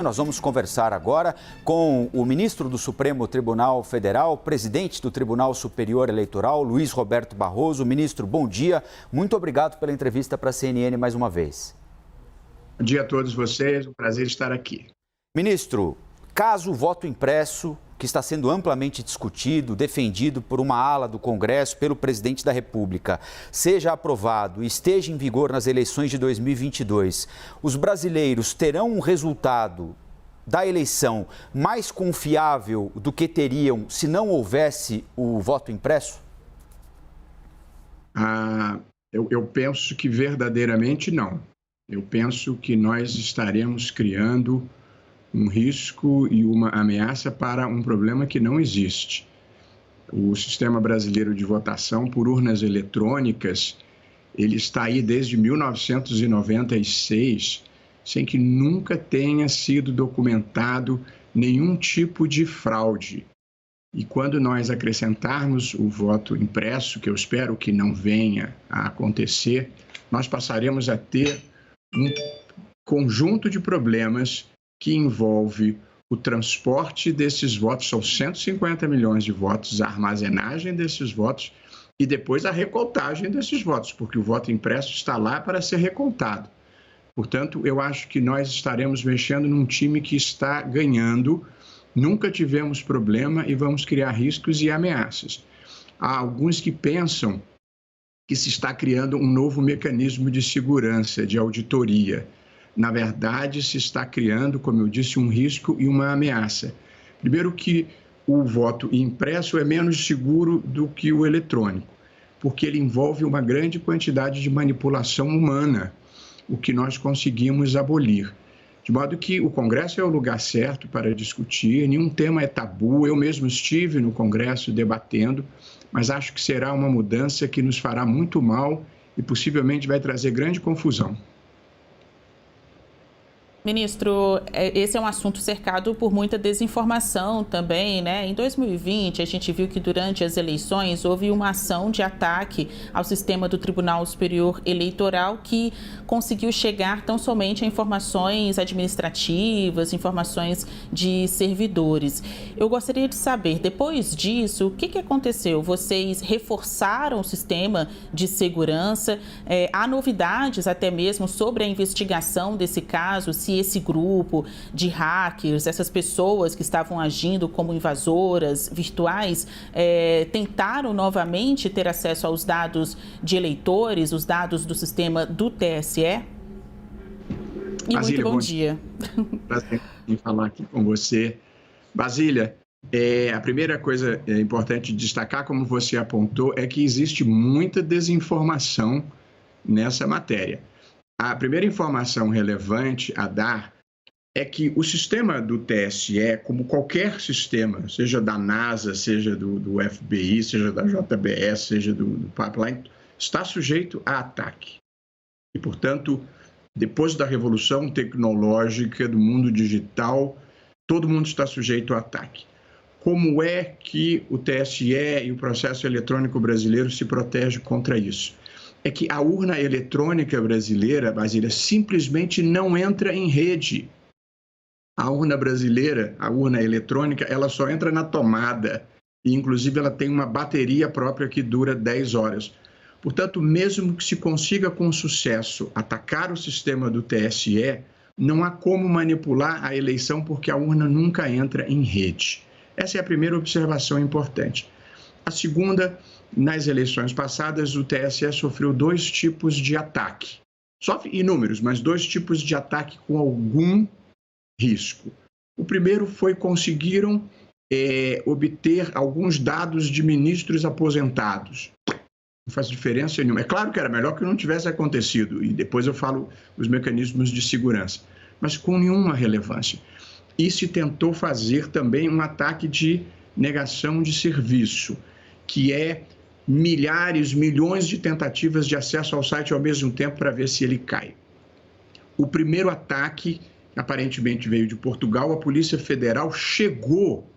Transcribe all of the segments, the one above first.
Nós vamos conversar agora com o ministro do Supremo Tribunal Federal, presidente do Tribunal Superior Eleitoral, Luiz Roberto Barroso. Ministro, bom dia. Muito obrigado pela entrevista para a CNN mais uma vez. Bom dia a todos vocês, um prazer estar aqui. Ministro, caso o voto impresso, que está sendo amplamente discutido, defendido por uma ala do Congresso, pelo presidente da República, seja aprovado e esteja em vigor nas eleições de 2022, os brasileiros terão um resultado da eleição mais confiável do que teriam se não houvesse o voto impresso? Eu penso que verdadeiramente não. Eu penso que nós estaremos criando um risco e uma ameaça para um problema que não existe. O sistema brasileiro de votação por urnas eletrônicas, ele está aí desde 1996, sem que nunca tenha sido documentado nenhum tipo de fraude. E quando nós acrescentarmos o voto impresso, que eu espero que não venha a acontecer, nós passaremos a ter um conjunto de problemas que envolve o transporte desses votos, são 150 milhões de votos, a armazenagem desses votos e depois a recontagem desses votos, porque o voto impresso está lá para ser recontado. Portanto, eu acho que nós estaremos mexendo num time que está ganhando, nunca tivemos problema e vamos criar riscos e ameaças. Há alguns que pensam que se está criando um novo mecanismo de segurança, de auditoria. Na verdade, se está criando, como eu disse, um risco e uma ameaça. Primeiro que o voto impresso é menos seguro do que o eletrônico, porque ele envolve uma grande quantidade de manipulação humana, o que nós conseguimos abolir. De modo que o Congresso é o lugar certo para discutir, nenhum tema é tabu, eu mesmo estive no Congresso debatendo, mas acho que será uma mudança que nos fará muito mal e possivelmente vai trazer grande confusão. Ministro, esse é um assunto cercado por muita desinformação também, né? Em 2020, a gente viu que durante as eleições houve uma ação de ataque ao sistema do Tribunal Superior Eleitoral que conseguiu chegar tão somente a informações administrativas, informações de servidores. Eu gostaria de saber, depois disso, o que aconteceu? Vocês reforçaram o sistema de segurança? Há novidades até mesmo sobre a investigação desse caso? Se esse grupo de hackers, essas pessoas que estavam agindo como invasoras virtuais, tentaram novamente ter acesso aos dados de eleitores, os dados do sistema do TSE? E Basília, muito bom dia. Prazer em falar aqui com você. Basília, a primeira coisa importante destacar, como você apontou, é que existe muita desinformação nessa matéria. A primeira informação relevante a dar é que o sistema do TSE, como qualquer sistema, seja da NASA, seja do FBI, seja da JBS, seja do Pipeline, está sujeito a ataque. E, portanto, depois da revolução tecnológica do mundo digital, todo mundo está sujeito a ataque. Como é que o TSE e o processo eletrônico brasileiro se protegem contra isso? É que a urna eletrônica brasileira, Basília, simplesmente não entra em rede. A urna brasileira, a urna eletrônica, ela só entra na tomada e, inclusive, ela tem uma bateria própria que dura 10 horas. Portanto, mesmo que se consiga com sucesso atacar o sistema do TSE, não há como manipular a eleição porque a urna nunca entra em rede. Essa é a primeira observação importante. A segunda, nas eleições passadas, o TSE sofreu 2 tipos de ataque. Sofre inúmeros, mas 2 tipos de ataque com algum risco. O primeiro foi conseguiram obter alguns dados de ministros aposentados. Não faz diferença nenhuma. É claro que era melhor que não tivesse acontecido, e depois eu falo os mecanismos de segurança, mas com nenhuma relevância. E se tentou fazer também um ataque de negação de serviço, que é milhares, milhões de tentativas de acesso ao site ao mesmo tempo para ver se ele cai. O primeiro ataque, aparentemente, veio de Portugal. A Polícia Federal chegou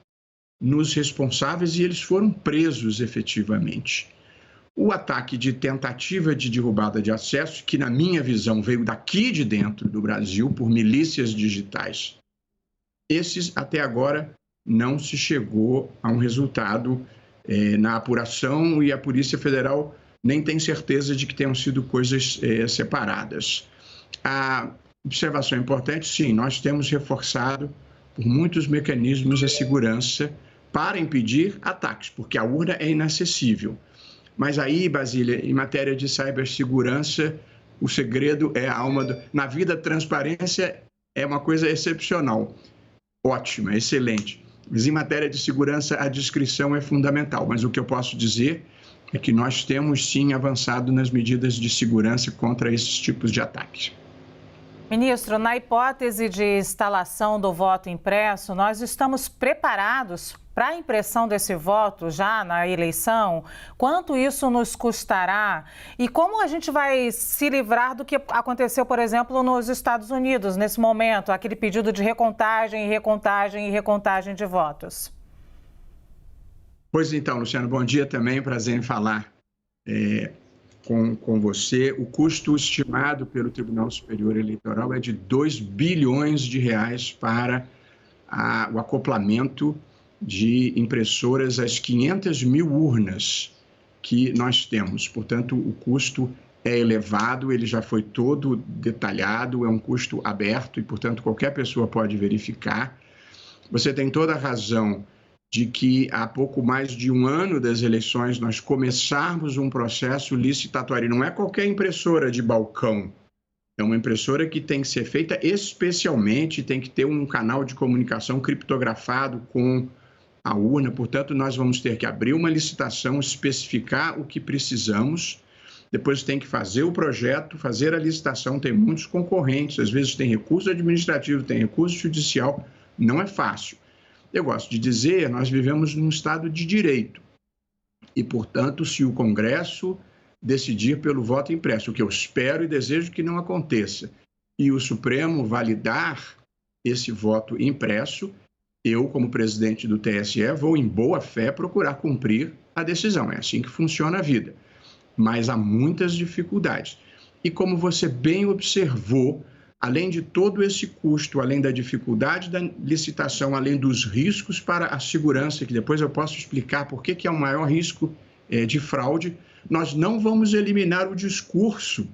nos responsáveis e eles foram presos efetivamente. O ataque de tentativa de derrubada de acesso, que na minha visão veio daqui de dentro do Brasil, por milícias digitais Esses, até agora, não se chegou a um resultado na apuração e a Polícia Federal nem tem certeza de que tenham sido coisas separadas. A observação importante, sim, nós temos reforçado por muitos mecanismos a segurança para impedir ataques, porque a urna é inacessível. Mas aí, Basília, em matéria de cibersegurança, o segredo é a alma do... Na vida, a transparência é uma coisa excepcional, ótima, excelente. Mas em matéria de segurança, a discrição é fundamental. Mas o que eu posso dizer é que nós temos, sim, avançado nas medidas de segurança contra esses tipos de ataques. Ministro, na hipótese de instalação do voto impresso, nós estamos preparados para a impressão desse voto já na eleição? Quanto isso nos custará? E como a gente vai se livrar do que aconteceu, por exemplo, nos Estados Unidos, nesse momento, aquele pedido de recontagem, recontagem e recontagem de votos? Pois então, Luciano, bom dia também, prazer em falar com você. O custo estimado pelo Tribunal Superior Eleitoral é de 2 bilhões de reais para o acoplamento de impressoras às 500 mil urnas que nós temos. Portanto, o custo é elevado, ele já foi todo detalhado, é um custo aberto e, portanto, qualquer pessoa pode verificar. Você tem toda a razão de que há pouco mais de um ano das eleições nós começarmos um processo licitatório. Não é qualquer impressora de balcão, é uma impressora que tem que ser feita especialmente, tem que ter um canal de comunicação criptografado com a urna. Portanto, nós vamos ter que abrir uma licitação, especificar o que precisamos, depois tem que fazer o projeto, fazer a licitação, tem muitos concorrentes, às vezes tem recurso administrativo, tem recurso judicial, não é fácil. Eu gosto de dizer, nós vivemos num Estado de direito e, portanto, se o Congresso decidir pelo voto impresso, o que eu espero e desejo que não aconteça, e o Supremo validar esse voto impresso, eu, como presidente do TSE, vou, em boa fé, procurar cumprir a decisão. É assim que funciona a vida. Mas há muitas dificuldades. E como você bem observou, além de todo esse custo, além da dificuldade da licitação, além dos riscos para a segurança, que depois eu posso explicar por que é o maior risco de fraude, nós não vamos eliminar o discurso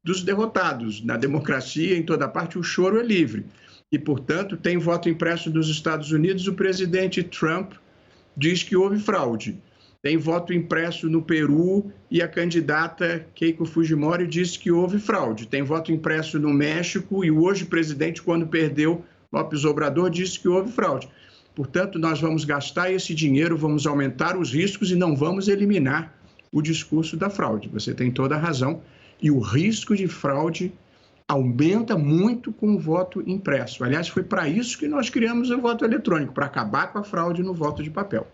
dos derrotados. Na democracia, em toda parte, o choro é livre. E, portanto, tem voto impresso dos Estados Unidos, o presidente Trump diz que houve fraude. Tem voto impresso no Peru e a candidata Keiko Fujimori disse que houve fraude. Tem voto impresso no México e o hoje presidente, quando perdeu, López Obrador, disse que houve fraude. Portanto, nós vamos gastar esse dinheiro, vamos aumentar os riscos e não vamos eliminar o discurso da fraude. Você tem toda a razão. E o risco de fraude aumenta muito com o voto impresso. Aliás, foi para isso que nós criamos o voto eletrônico, para acabar com a fraude no voto de papel.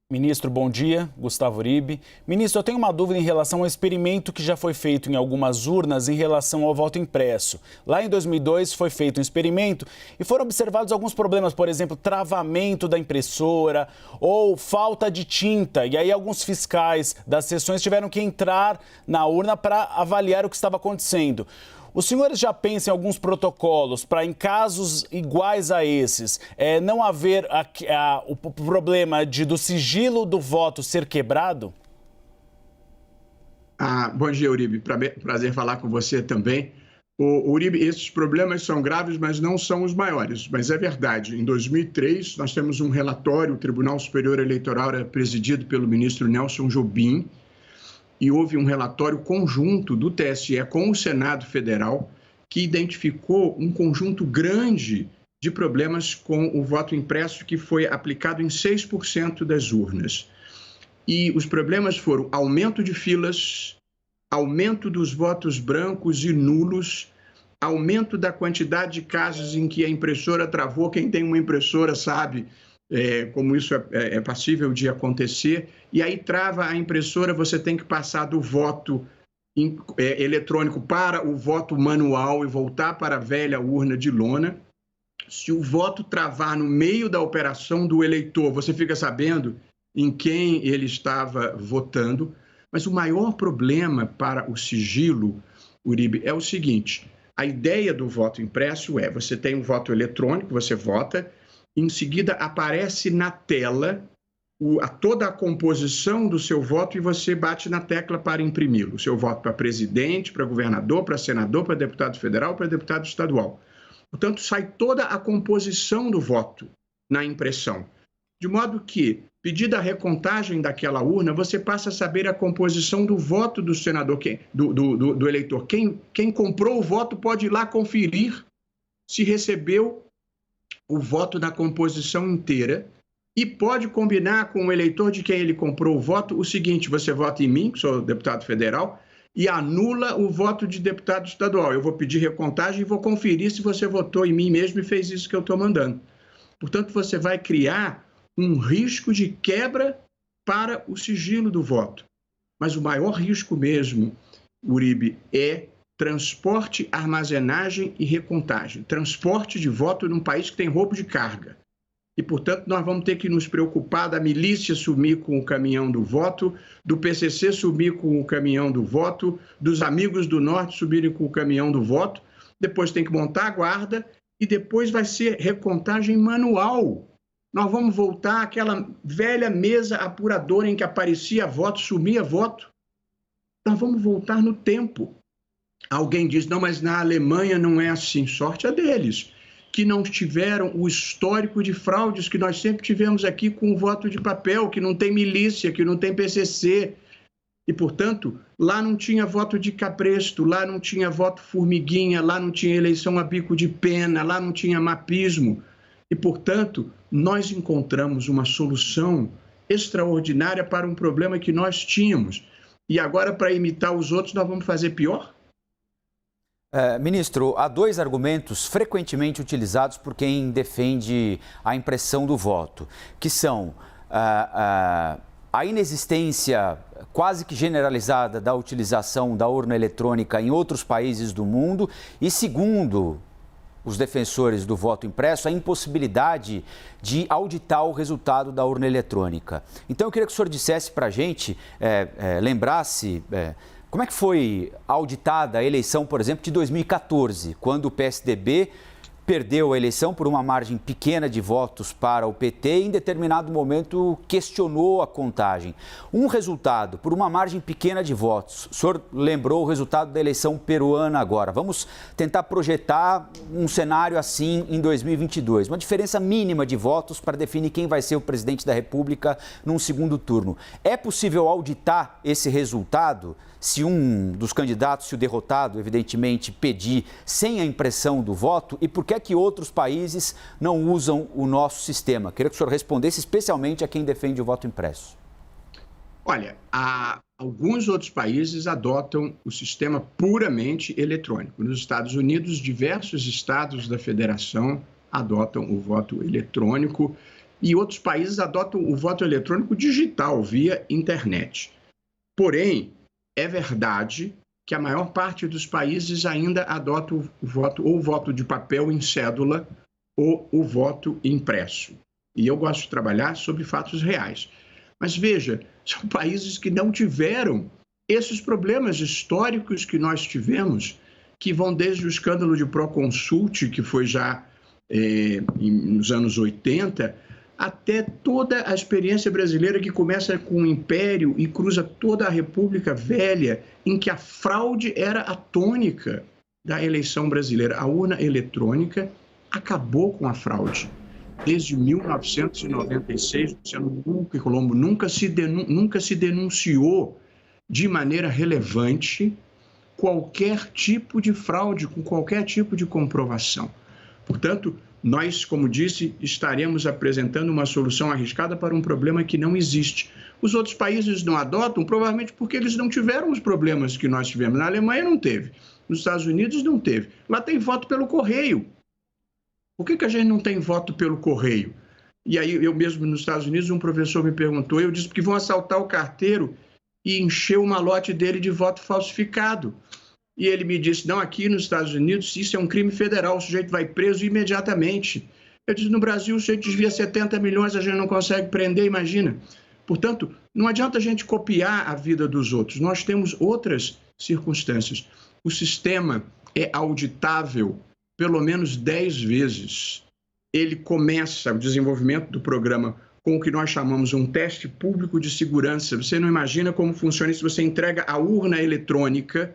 Ministro, bom dia. Gustavo Uribe. Ministro, eu tenho uma dúvida em relação ao experimento que já foi feito em algumas urnas em relação ao voto impresso. Lá em 2002 foi feito um experimento e foram observados alguns problemas, por exemplo, travamento da impressora ou falta de tinta. E aí alguns fiscais das sessões tiveram que entrar na urna para avaliar o que estava acontecendo. Os senhores já pensam em alguns protocolos para, em casos iguais a esses, não haver o problema do sigilo do voto ser quebrado? Bom dia, Uribe. Prazer falar com você também. Uribe, esses problemas são graves, mas não são os maiores. Mas é verdade. Em 2003, nós temos um relatório, o Tribunal Superior Eleitoral era presidido pelo ministro Nelson Jobim, e houve um relatório conjunto do TSE com o Senado Federal que identificou um conjunto grande de problemas com o voto impresso que foi aplicado em 6% das urnas. E os problemas foram aumento de filas, aumento dos votos brancos e nulos, aumento da quantidade de casos em que a impressora travou. Quem tem uma impressora sabe como isso é passível de acontecer, e aí trava a impressora, você tem que passar do voto eletrônico para o voto manual e voltar para a velha urna de lona. Se o voto travar no meio da operação do eleitor, você fica sabendo em quem ele estava votando, mas o maior problema para o sigilo, Uribe, é o seguinte: A ideia do voto impresso é, você tem um voto eletrônico, você vota, em seguida aparece na tela toda a composição do seu voto e você bate na tecla para imprimi-lo. O seu voto para presidente, para governador, para senador, para deputado federal, para deputado estadual. Portanto, sai toda a composição do voto na impressão. De modo que, pedida a recontagem daquela urna, você passa a saber a composição do voto do senador, do eleitor. Quem comprou o voto pode ir lá conferir se recebeu o voto da composição inteira e pode combinar com o eleitor de quem ele comprou o voto o seguinte: você vota em mim, que sou deputado federal, e anula o voto de deputado estadual. Eu vou pedir recontagem e vou conferir se você votou em mim mesmo e fez isso que eu estou mandando. Portanto, você vai criar um risco de quebra para o sigilo do voto. Mas o maior risco mesmo, Uribe, é transporte, armazenagem e recontagem. Transporte de voto num país que tem roubo de carga. E, portanto, nós vamos ter que nos preocupar da milícia sumir com o caminhão do voto, do PCC sumir com o caminhão do voto, dos amigos do Norte subirem com o caminhão do voto. Depois tem que montar a guarda e depois vai ser recontagem manual. Nós vamos voltar àquela velha mesa apuradora em que aparecia voto, sumia voto. Nós vamos voltar no tempo. Alguém diz, não, mas na Alemanha não é assim. Sorte a deles, que não tiveram o histórico de fraudes que nós sempre tivemos aqui com o voto de papel, que não tem milícia, que não tem PCC. E, portanto, lá não tinha voto de cabresto, lá não tinha voto formiguinha, lá não tinha eleição a bico de pena, lá não tinha mapismo. E, portanto, nós encontramos uma solução extraordinária para um problema que nós tínhamos. E agora, para imitar os outros, nós vamos fazer pior? Ministro, há dois argumentos frequentemente utilizados por quem defende a impressão do voto, que são a inexistência quase que generalizada da utilização da urna eletrônica em outros países do mundo e, segundo os defensores do voto impresso, a impossibilidade de auditar o resultado da urna eletrônica. Então, eu queria que o senhor dissesse para a gente, lembrasse... como é que foi auditada a eleição, por exemplo, de 2014, quando o PSDB perdeu a eleição por uma margem pequena de votos para o PT e, em determinado momento, questionou a contagem. Um resultado por uma margem pequena de votos. O senhor lembrou o resultado da eleição peruana agora. Vamos tentar projetar um cenário assim em 2022. Uma diferença mínima de votos para definir quem vai ser o presidente da República num segundo turno. É possível auditar esse resultado? Se um dos candidatos, se o derrotado, evidentemente, pedir sem a impressão do voto, e por que é que outros países não usam o nosso sistema? Queria que o senhor respondesse especialmente a quem defende o voto impresso. Olha, alguns outros países adotam o sistema puramente eletrônico. Nos Estados Unidos, diversos estados da federação adotam o voto eletrônico e outros países adotam o voto eletrônico digital, via internet. Porém, é verdade que a maior parte dos países ainda adota o voto, ou o voto de papel em cédula, ou o voto impresso. E eu gosto de trabalhar sobre fatos reais. Mas veja, são países que não tiveram esses problemas históricos que nós tivemos, que vão desde o escândalo de Proconsult, que foi já nos anos 80, até toda a experiência brasileira que começa com o Império e cruza toda a República Velha, em que a fraude era a tônica da eleição brasileira. A urna eletrônica acabou com a fraude. Desde 1996, Luciano Huck e Colombo nunca se denunciou de maneira relevante qualquer tipo de fraude, com qualquer tipo de comprovação. Portanto, nós, como disse, estaremos apresentando uma solução arriscada para um problema que não existe. Os outros países não adotam, provavelmente porque eles não tiveram os problemas que nós tivemos. Na Alemanha não teve, nos Estados Unidos não teve. Lá tem voto pelo correio. Por que a gente não tem voto pelo correio? E aí, eu mesmo nos Estados Unidos, um professor me perguntou, eu disse que vão assaltar o carteiro e encher o malote dele de voto falsificado. E ele me disse, não, aqui nos Estados Unidos isso é um crime federal, o sujeito vai preso imediatamente. Eu disse, no Brasil o sujeito desvia 70 milhões, a gente não consegue prender, imagina. Portanto, não adianta a gente copiar a vida dos outros, nós temos outras circunstâncias. O sistema é auditável pelo menos 10 vezes. Ele começa o desenvolvimento do programa com o que nós chamamos um teste público de segurança. Você não imagina como funciona se você entrega a urna eletrônica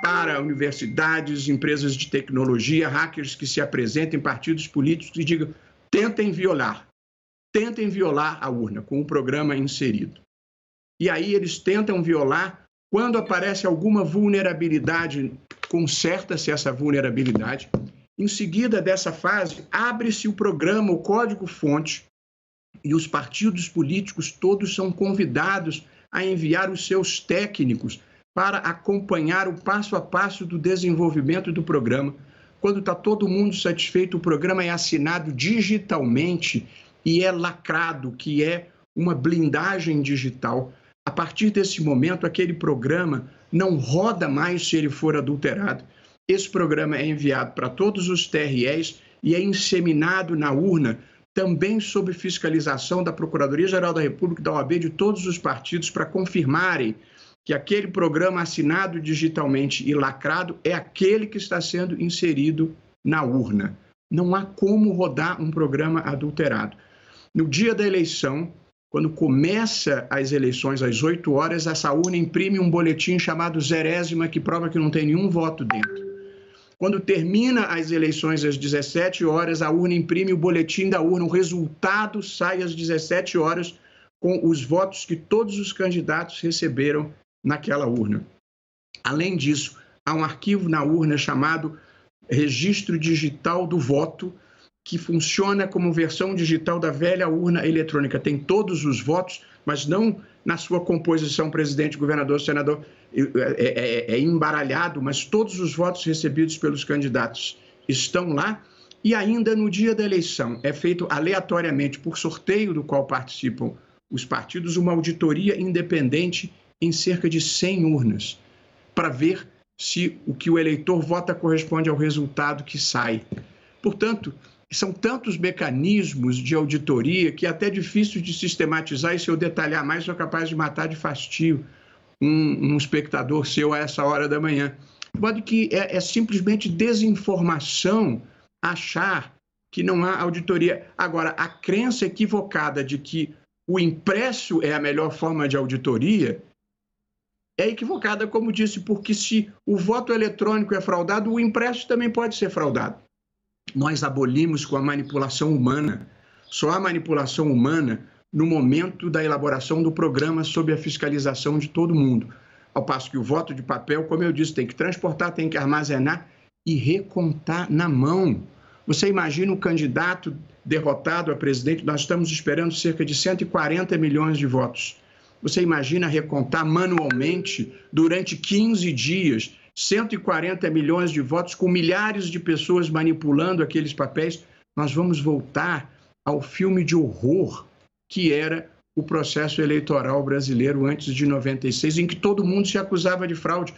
para universidades, empresas de tecnologia, hackers que se apresentem, partidos políticos e digam: tentem violar a urna com o programa inserido. E aí eles tentam violar, quando aparece alguma vulnerabilidade, conserta-se essa vulnerabilidade. Em seguida dessa fase, abre-se o programa, o código-fonte, e os partidos políticos todos são convidados a enviar os seus técnicos para acompanhar o passo a passo do desenvolvimento do programa. Quando está todo mundo satisfeito, o programa é assinado digitalmente e é lacrado, que é uma blindagem digital. A partir desse momento, aquele programa não roda mais se ele for adulterado. Esse programa é enviado para todos os TREs e é inseminado na urna, também sob fiscalização da Procuradoria-Geral da República, da OAB, de todos os partidos, para confirmarem que aquele programa assinado digitalmente e lacrado é aquele que está sendo inserido na urna. Não há como rodar um programa adulterado. No dia da eleição, quando começa as eleições às 8 horas, essa urna imprime um boletim chamado zerésima, que prova que não tem nenhum voto dentro. Quando termina as eleições às 17 horas, a urna imprime o boletim da urna, o resultado sai às 17 horas com os votos que todos os candidatos receberam naquela urna. Além disso, há um arquivo na urna chamado Registro Digital do Voto, que funciona como versão digital da velha urna eletrônica. Tem todos os votos, mas não na sua composição presidente, governador, senador, é embaralhado, mas todos os votos recebidos pelos candidatos estão lá. E ainda no dia da eleição é feito aleatoriamente, por sorteio do qual participam os partidos, uma auditoria independente em cerca de 100 urnas, para ver se o que o eleitor vota corresponde ao resultado que sai. Portanto, são tantos mecanismos de auditoria que é até difícil de sistematizar, e se eu detalhar mais, sou capaz de matar de fastio um espectador seu a essa hora da manhã. De modo que é simplesmente desinformação achar que não há auditoria. Agora, a crença equivocada de que o impresso é a melhor forma de auditoria é equivocada, como disse, porque se o voto eletrônico é fraudado, o impresso também pode ser fraudado. Nós abolimos com a manipulação humana. Só há manipulação humana no momento da elaboração do programa sob a fiscalização de todo mundo. Ao passo que o voto de papel, como eu disse, tem que transportar, tem que armazenar e recontar na mão. Você imagina o candidato derrotado a presidente, nós estamos esperando cerca de 140 milhões de votos. Você imagina recontar manualmente durante 15 dias 140 milhões de votos com milhares de pessoas manipulando aqueles papéis? Nós vamos voltar ao filme de horror que era o processo eleitoral brasileiro antes de 96, em que todo mundo se acusava de fraude.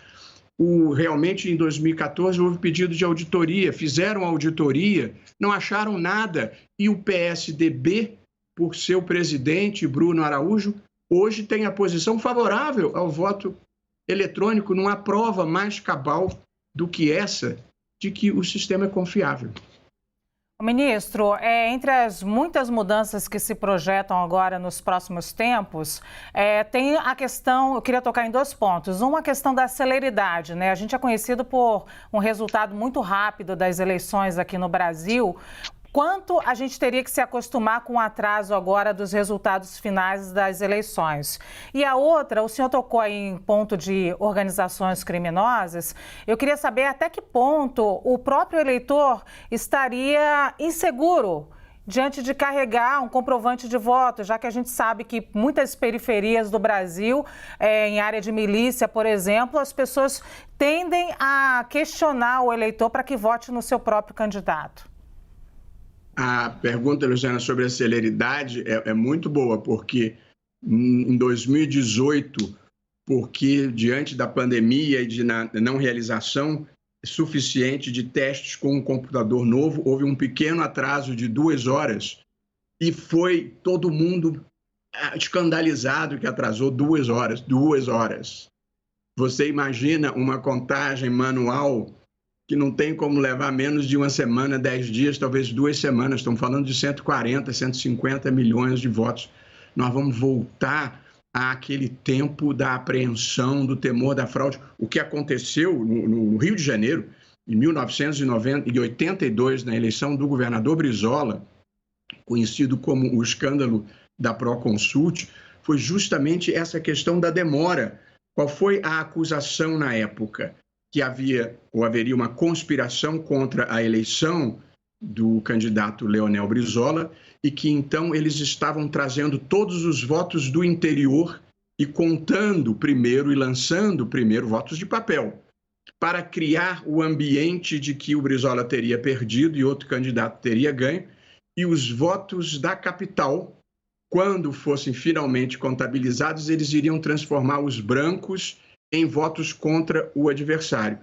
Realmente, em 2014, houve pedido de auditoria, fizeram auditoria, não acharam nada, e o PSDB, por seu presidente, Bruno Araújo, hoje tem a posição favorável ao voto eletrônico. Não há prova mais cabal do que essa de que o sistema é confiável. Ministro, entre as muitas mudanças que se projetam agora nos próximos tempos, tem a questão, eu queria tocar em 2 pontos. Uma, a questão da celeridade, né? A gente é conhecido por um resultado muito rápido das eleições aqui no Brasil. Quanto a gente teria que se acostumar com o atraso agora dos resultados finais das eleições? E a outra, o senhor tocou aí em ponto de organizações criminosas. Eu queria saber até que ponto o próprio eleitor estaria inseguro diante de carregar um comprovante de voto, já que a gente sabe que muitas periferias do Brasil, em área de milícia, por exemplo, as pessoas tendem a questionar o eleitor para que vote no seu próprio candidato. A pergunta, Luciana, sobre a celeridade é muito boa, porque em 2018, porque diante da pandemia e de não realização suficiente de testes com um computador novo, houve um pequeno atraso de 2 horas e foi todo mundo escandalizado que atrasou 2 horas. 2 horas. Você imagina uma contagem manual que não tem como levar menos de uma semana, 10 dias, talvez 2 semanas. Estamos falando de 140, 150 milhões de votos. Nós vamos voltar àquele tempo da apreensão, do temor da fraude. O que aconteceu no Rio de Janeiro, em 1982, na eleição do governador Brizola, conhecido como o escândalo da Proconsult, foi justamente essa questão da demora. Qual foi a acusação na época? Que haveria uma conspiração contra a eleição do candidato Leonel Brizola e que, então, eles estavam trazendo todos os votos do interior e contando primeiro e lançando primeiro votos de papel, para criar o ambiente de que o Brizola teria perdido e outro candidato teria ganho, e os votos da capital, quando fossem finalmente contabilizados, eles iriam transformar os brancos em votos contra o adversário. O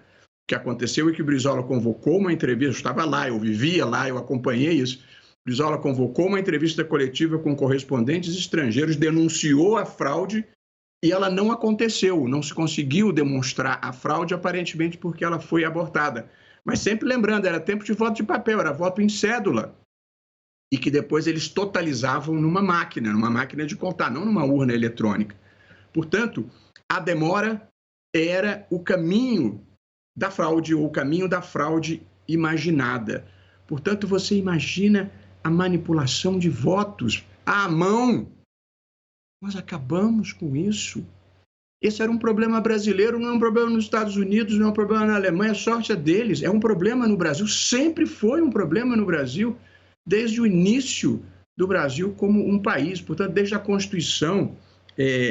que aconteceu é que o Brizola convocou uma entrevista, eu estava lá, eu vivia lá, eu acompanhei isso. O Brizola convocou uma entrevista coletiva com correspondentes estrangeiros, denunciou a fraude e ela não aconteceu, não se conseguiu demonstrar a fraude, aparentemente porque ela foi abortada. Mas sempre lembrando, era tempo de voto de papel, era voto em cédula. E que depois eles totalizavam numa máquina de contar, não numa urna eletrônica. Portanto, a demora era o caminho da fraude, ou o caminho da fraude imaginada. Portanto, você imagina a manipulação de votos à mão. Nós acabamos com isso. Esse era um problema brasileiro, não é um problema nos Estados Unidos, não é um problema na Alemanha, sorte é deles. É um problema no Brasil, sempre foi um problema no Brasil, desde o início do Brasil como um país, portanto, desde a Constituição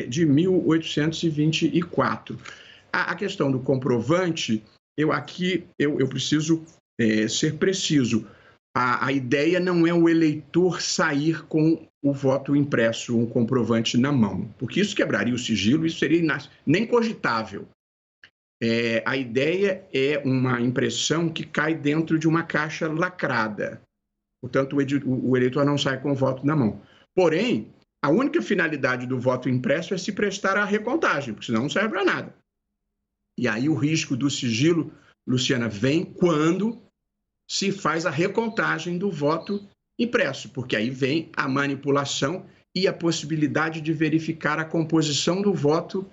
de 1824. A questão do comprovante, eu preciso ser preciso. A ideia não é o eleitor sair com o voto impresso, um comprovante na mão, porque isso quebraria o sigilo, isso seria nem cogitável. A ideia é uma impressão que cai dentro de uma caixa lacrada. Portanto, o eleitor não sai com o voto na mão. Porém, a única finalidade do voto impresso é se prestar à recontagem, porque senão não serve para nada. E aí o risco do sigilo, Luciana, vem quando se faz a recontagem do voto impresso, porque aí vem a manipulação e a possibilidade de verificar a composição do voto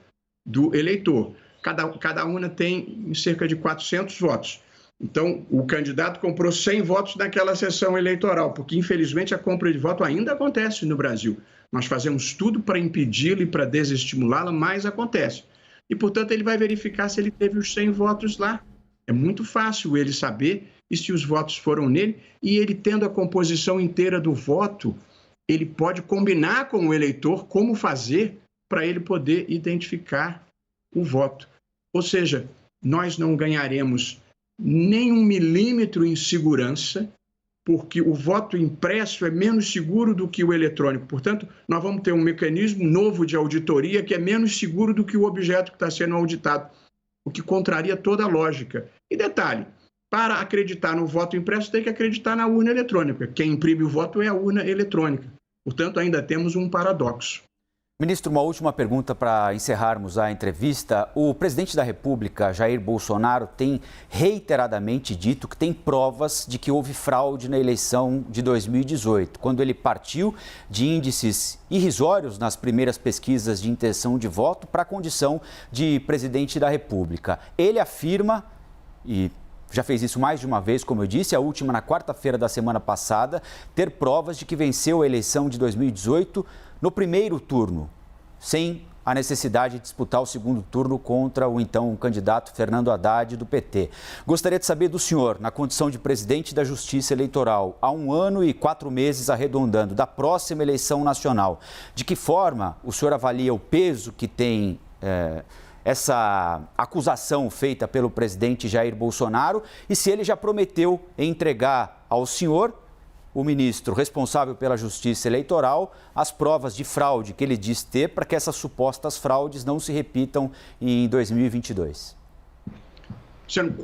do eleitor. Cada urna tem cerca de 400 votos. Então, o candidato comprou 100 votos naquela sessão eleitoral, porque, infelizmente, a compra de voto ainda acontece no Brasil. Nós fazemos tudo para impedi-la e para desestimulá-la, mas acontece. E, portanto, ele vai verificar se ele teve os 100 votos lá. É muito fácil ele saber e se os votos foram nele, e ele tendo a composição inteira do voto, ele pode combinar com o eleitor como fazer para ele poder identificar o voto. Ou seja, nós não ganharemos nem 1 milímetro em segurança, porque o voto impresso é menos seguro do que o eletrônico. Portanto, nós vamos ter um mecanismo novo de auditoria que é menos seguro do que o objeto que está sendo auditado, o que contraria toda a lógica. E detalhe, para acreditar no voto impresso, tem que acreditar na urna eletrônica. Quem imprime o voto é a urna eletrônica. Portanto, ainda temos um paradoxo. Ministro, uma última pergunta para encerrarmos a entrevista. O presidente da República, Jair Bolsonaro, tem reiteradamente dito que tem provas de que houve fraude na eleição de 2018, quando ele partiu de índices irrisórios nas primeiras pesquisas de intenção de voto para a condição de presidente da República. Ele afirma, e já fez isso mais de uma vez, como eu disse, a última na quarta-feira da semana passada, ter provas de que venceu a eleição de 2018 no primeiro turno, sem a necessidade de disputar o segundo turno contra o então candidato Fernando Haddad do PT. Gostaria de saber do senhor, na condição de presidente da Justiça Eleitoral, há 1 ano e 4 meses arredondando da próxima eleição nacional, de que forma o senhor avalia o peso que tem essa acusação feita pelo presidente Jair Bolsonaro e se ele já prometeu entregar ao senhor, o ministro responsável pela Justiça Eleitoral, as provas de fraude que ele diz ter para que essas supostas fraudes não se repitam em 2022. Sendo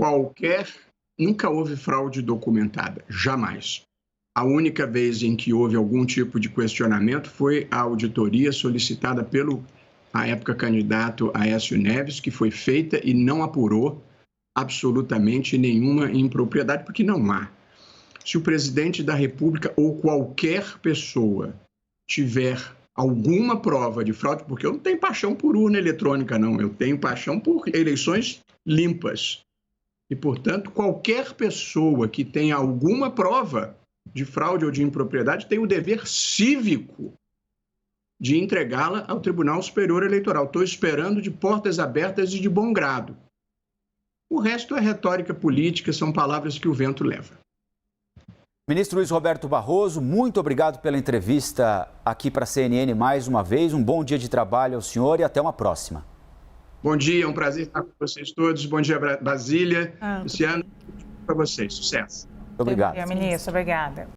nunca houve fraude documentada, jamais. A única vez em que houve algum tipo de questionamento foi a auditoria solicitada pelo, à época, candidato Aécio Neves, que foi feita e não apurou absolutamente nenhuma impropriedade, porque não há. Se o presidente da República ou qualquer pessoa tiver alguma prova de fraude, porque eu não tenho paixão por urna eletrônica, não, eu tenho paixão por eleições limpas. E, portanto, qualquer pessoa que tenha alguma prova de fraude ou de impropriedade tem o dever cívico de entregá-la ao Tribunal Superior Eleitoral. Estou esperando de portas abertas e de bom grado. O resto é retórica política, são palavras que o vento leva. Ministro Luiz Roberto Barroso, muito obrigado pela entrevista aqui para a CNN mais uma vez. Um bom dia de trabalho ao senhor e até uma próxima. Bom dia, é um prazer estar com vocês todos. Bom dia, Brasília. Luciano, para vocês. Sucesso. Muito obrigado. Ministro, obrigada.